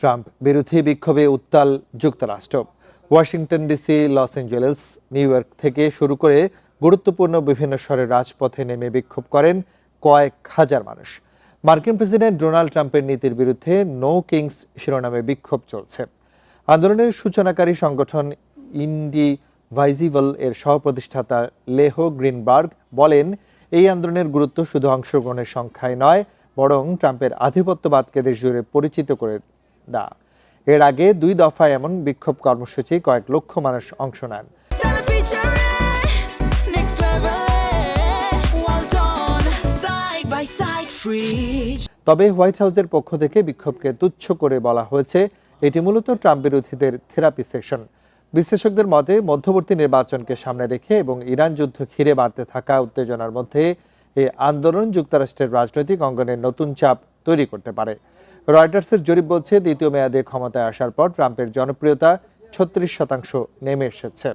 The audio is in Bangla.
ট্রাম্প বিরোধী বিক্ষোভে উত্তাল যুক্তরাষ্ট্র। Washington DC, Los Angeles, new York থেকে শুরু করে গুরুত্বপূর্ণ বিভিন্ন শহরের রাজপথে নেমে বিক্ষোভ করেন কয়েক হাজার মানুষ। মার্কিন প্রেসিডেন্ট ডোনাল্ড ট্রাম্পের নীতির বিরুদ্ধে নো কিংস শিরোনামে বিক্ষোভ চলছে। আন্দোলনের সূচনাকারী সংগঠন ইন্ডিভাইজিবল এর সহপ্রতিষ্ঠাতা লেহ গ্রিনবার্গ বলেন, এই আন্দোলনের গুরুত্ব শুধু অংশগ্রহণের সংখ্যায় নয়, বরং ট্রাম্পের আধিপত্যবাদকে দেশ জুড়ে পরিচিত করে দেয়া। এর আগে 2 দফায় এমন বিক্ষোভ কর্মসূচি কয়েক লক্ষ মানুষ অংশ নেন। তবে হোয়াইট হাউসের পক্ষ থেকে বিক্ষোভকে তুচ্ছ করে বলা হয়েছে, এটি মূলত ট্রাম্প বিরোধীদের থেরাপি সেশন। বিশ্লেষকদের মতে, মধ্যবর্তী নির্বাচনকে সামনে রেখে এবং ইরান যুদ্ধ ঘিরে বাড়তে থাকা উত্তেজনার মধ্যে এই আন্দোলন যুক্তরাষ্ট্রের রাজনৈতিক অঙ্গনে নতুন চাপ তৈরি করতে পারে। রয়টার্সের জরিপ বলছে, দ্বিতীয় মেয়াদে ক্ষমতায় আসার পর ট্রাম্পের জনপ্রিয়তা 36% নেমে এসেছে।